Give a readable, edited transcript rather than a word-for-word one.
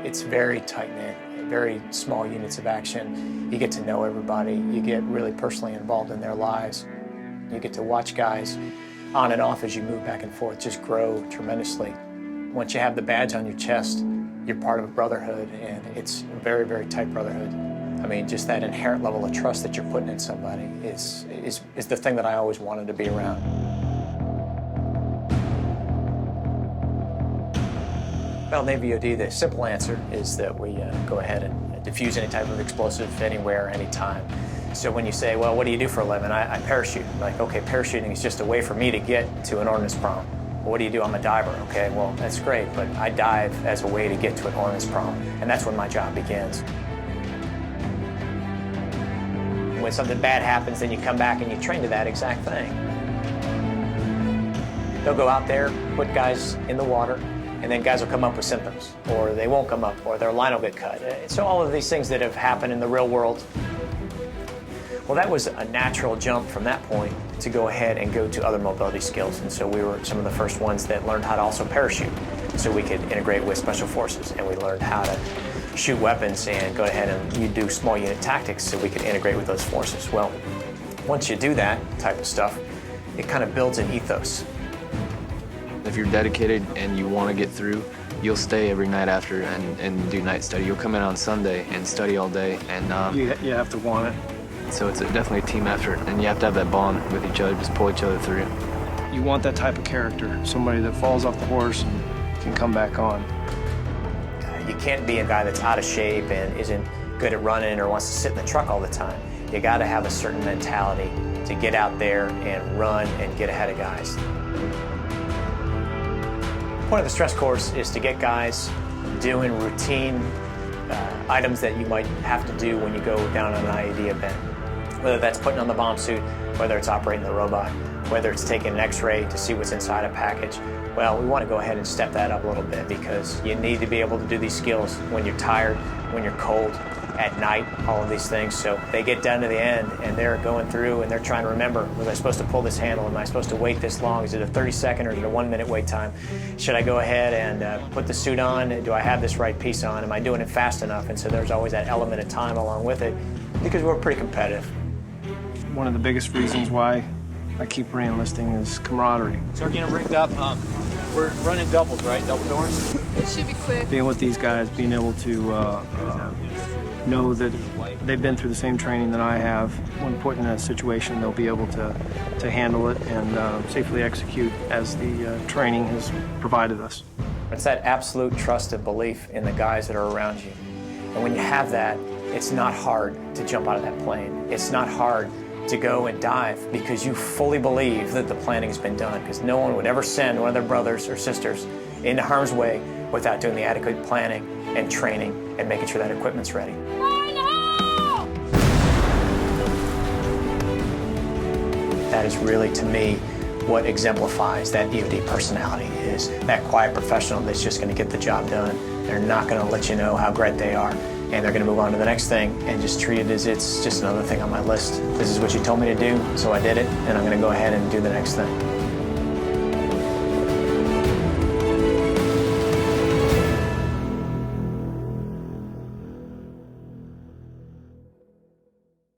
It's very tight-knit, very small units of action. You get to know everybody. You get really personally involved in their lives. You get to watch guys on and off as you move back and forth just grow tremendously. Once you have the badge on your chest, you're part of a brotherhood, and it's a very, very tight brotherhood. I mean, just that inherent level of trust that you're putting in somebody is the thing that I always wanted to be around. Well, Navy OD, the simple answer is that we go ahead and defuse any type of explosive anywhere, anytime. So when you say, well, what do you do for a living? I parachute. Like, okay, parachuting is just a way for me to get to an ordnance prom. Well, what do you do? I'm a diver. Okay, well, that's great, but I dive as a way to get to an ordnance prom, and that's when my job begins. When something bad happens, then you come back and you train to that exact thing. They'll go out there, put guys in the water, and then guys will come up with symptoms, or they won't come up, or their line will get cut. So all of these things that have happened in the real world, well, that was a natural jump from that point to go ahead and go to other mobility skills. And so we were some of the first ones that learned how to also parachute, so we could integrate with special forces, and we learned how to shoot weapons and go ahead and you do small unit tactics so we could integrate with those forces. Well, once you do that type of stuff, it kind of builds an ethos. If you're dedicated and you want to get through, you'll stay every night after and do night study. You'll come in on Sunday and study all day. And you have to want it. So it's definitely a team effort, and you have to have that bond with each other, just pull each other through. You want that type of character, somebody that falls off the horse and can come back on. You can't be a guy that's out of shape and isn't good at running or wants to sit in the truck all the time. You got to have a certain mentality to get out there and run and get ahead of guys. The point of the stress course is to get guys doing routine items that you might have to do when you go down on an IED event. Whether that's putting on the bomb suit, whether it's operating the robot, whether it's taking an x-ray to see what's inside a package. Well, we want to go ahead and step that up a little bit because you need to be able to do these skills when you're tired, when you're cold, at night, all of these things. So they get down to the end and they're going through and they're trying to remember, was I supposed to pull this handle? Am I supposed to wait this long? Is it a 30-second or is it a 1-minute wait time? Should I go ahead and put the suit on? Do I have this right piece on? Am I doing it fast enough? And so there's always that element of time along with it because we're pretty competitive. One of the biggest reasons why I keep re-enlisting is camaraderie. So we're getting rigged up. We're running doubles, right? Double doors? It should be quick. Being with these guys, being able to know that they've been through the same training that I have. When put in a situation, they'll be able to handle it and safely execute as the training has provided us. It's that absolute trust and belief in the guys that are around you. And when you have that, it's not hard to jump out of that plane. It's not hard to go and dive because you fully believe that the planning's been done, because no one would ever send one of their brothers or sisters into harm's way without doing the adequate planning and training and making sure that equipment's ready. That is really, to me, what exemplifies that EOD personality is that quiet professional that's just going to get the job done. They're not going to let you know how great they are, and they're going to move on to the next thing and just treat it as it's just another thing on my list. This is what you told me to do, so I did it, and I'm going to go ahead and do the next thing.